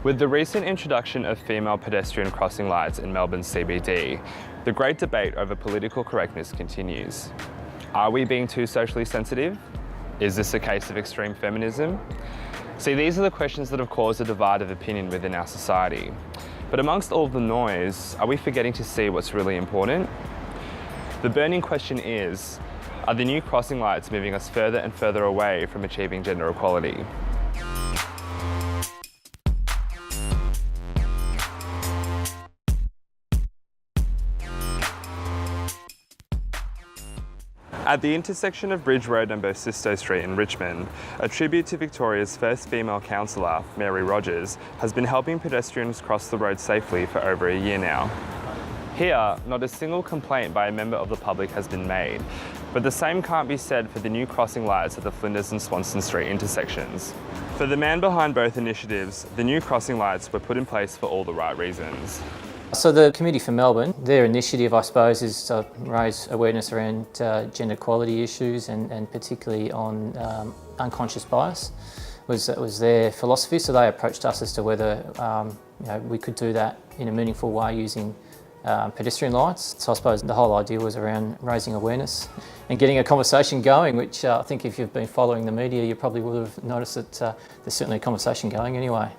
With the recent introduction of female pedestrian crossing lights in Melbourne's CBD, the great debate over political correctness continues. Are we being too socially sensitive? Is this a case of extreme feminism? See, these are the questions that have caused a divide of opinion within our society. But amongst all the noise, are we forgetting to see what's really important? The burning question is, are the new crossing lights moving us further and further away from achieving gender equality? At the intersection of Bridge Road and Bosisto Street in Richmond, a tribute to Victoria's first female councillor, Mary Rogers, has been helping pedestrians cross the road safely for over a year now. Here, not a single complaint by a member of the public has been made, but the same can't be said for the new crossing lights at the Flinders and Swanston Street intersections. For the man behind both initiatives, the new crossing lights were put in place for all the right reasons. So the Committee for Melbourne, their initiative I suppose is to raise awareness around gender equality issues and particularly on unconscious bias was their philosophy. So they approached us as to whether we could do that in a meaningful way using pedestrian lights. So I suppose the whole idea was around raising awareness and getting a conversation going, which I think if you've been following the media you probably would have noticed that there's certainly a conversation going anyway.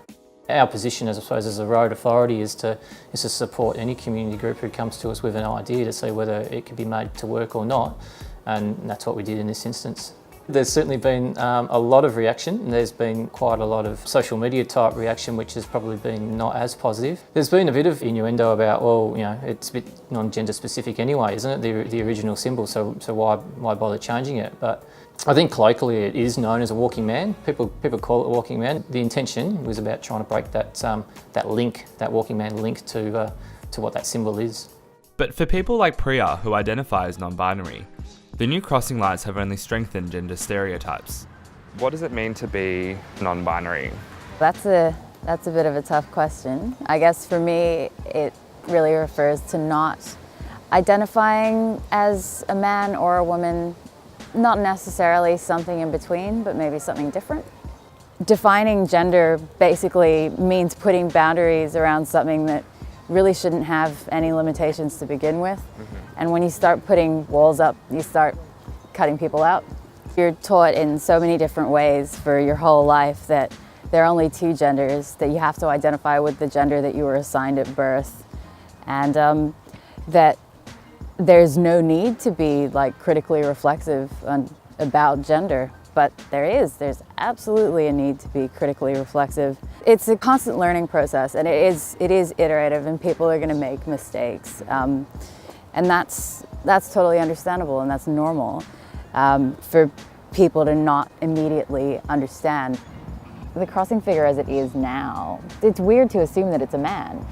Our position, as I suppose, as a road authority is to support any community group who comes to us with an idea to see whether it can be made to work or not, and that's what we did in this instance. There's certainly been a lot of reaction. There's been quite a lot of social media type reaction, which has probably been not as positive. There's been a bit of innuendo about, well, it's a bit non-gender specific anyway, isn't it? The original symbol, so why bother changing it? But I think colloquially it is known as a walking man. People call it a walking man. The intention was about trying to break that link, that walking man link to what that symbol is. But for people like Priya, who identify as non-binary, the new crossing lights have only strengthened gender stereotypes. What does it mean to be non-binary? That's a bit of a tough question. I guess for me it really refers to not identifying as a man or a woman. Not necessarily something in between, but maybe something different. Defining gender basically means putting boundaries around something that really shouldn't have any limitations to begin with. And when you start putting walls up, you start cutting people out. You're taught in so many different ways for your whole life that there are only two genders, that you have to identify with the gender that you were assigned at birth, and that there's no need to be critically reflexive about gender, but there's absolutely a need to be critically reflexive. It's a constant learning process, and it is iterative, and people are going to make mistakes, and that's totally understandable, and that's normal for people to not immediately understand. The crossing figure as it is now, it's weird to assume that it's a man,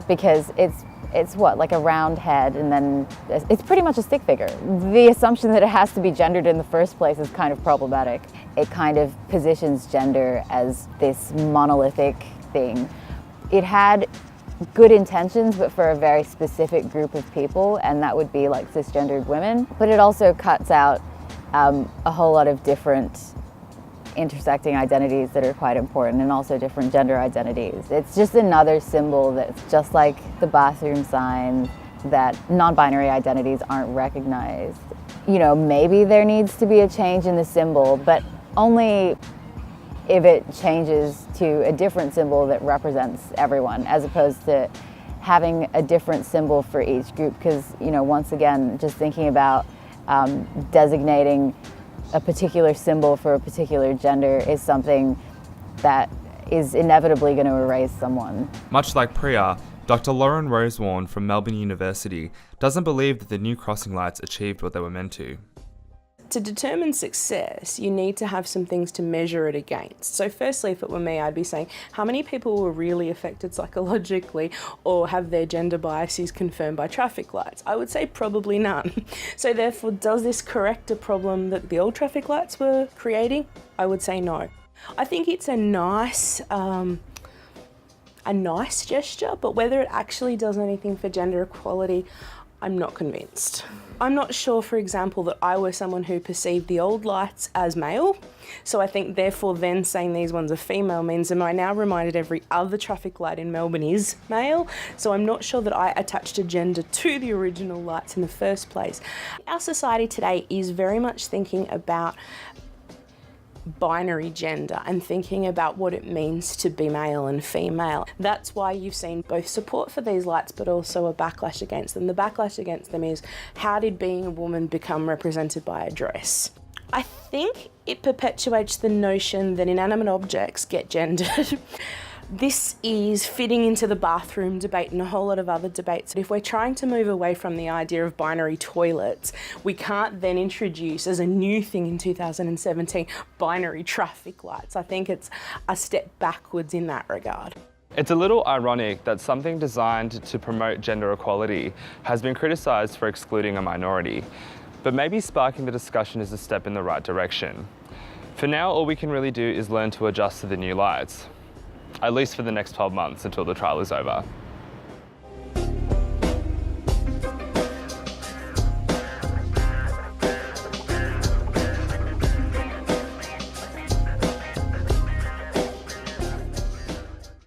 because it's what, like a round head, and then it's pretty much a stick figure. The assumption that it has to be gendered in the first place is kind of problematic. It kind of positions gender as this monolithic thing. It had good intentions, but for a very specific group of people, and that would be like cisgendered women. But it also cuts out a whole lot of different intersecting identities that are quite important, and also different gender identities. It's just another symbol that's just like the bathroom sign that non-binary identities aren't recognized. Maybe there needs to be a change in the symbol, but only if it changes to a different symbol that represents everyone, as opposed to having a different symbol for each group. Because, once again, just thinking about designating a particular symbol for a particular gender is something that is inevitably going to erase someone. Much like Priya, Dr. Lauren Rosewarne from Melbourne University doesn't believe that the new crossing lights achieved what they were meant to. To determine success, you need to have some things to measure it against. So firstly, if it were me, I'd be saying, how many people were really affected psychologically or have their gender biases confirmed by traffic lights? I would say probably none. So therefore, does this correct a problem that the old traffic lights were creating? I would say no. I think it's a nice gesture, but whether it actually does anything for gender equality, I'm not convinced. I'm not sure, for example, that I were someone who perceived the old lights as male. So I think therefore then saying these ones are female means am I now reminded every other traffic light in Melbourne is male? So I'm not sure that I attached a gender to the original lights in the first place. Our society today is very much thinking about binary gender and thinking about what it means to be male and female. That's why you've seen both support for these lights but also a backlash against them. The backlash against them is, how did being a woman become represented by a dress? I think it perpetuates the notion that inanimate objects get gendered. This is fitting into the bathroom debate and a whole lot of other debates. If we're trying to move away from the idea of binary toilets, we can't then introduce as a new thing in 2017 binary traffic lights. I think it's a step backwards in that regard. It's a little ironic that something designed to promote gender equality has been criticised for excluding a minority, but maybe sparking the discussion is a step in the right direction. For now, all we can really do is learn to adjust to the new lights, at least for the next 12 months until the trial is over.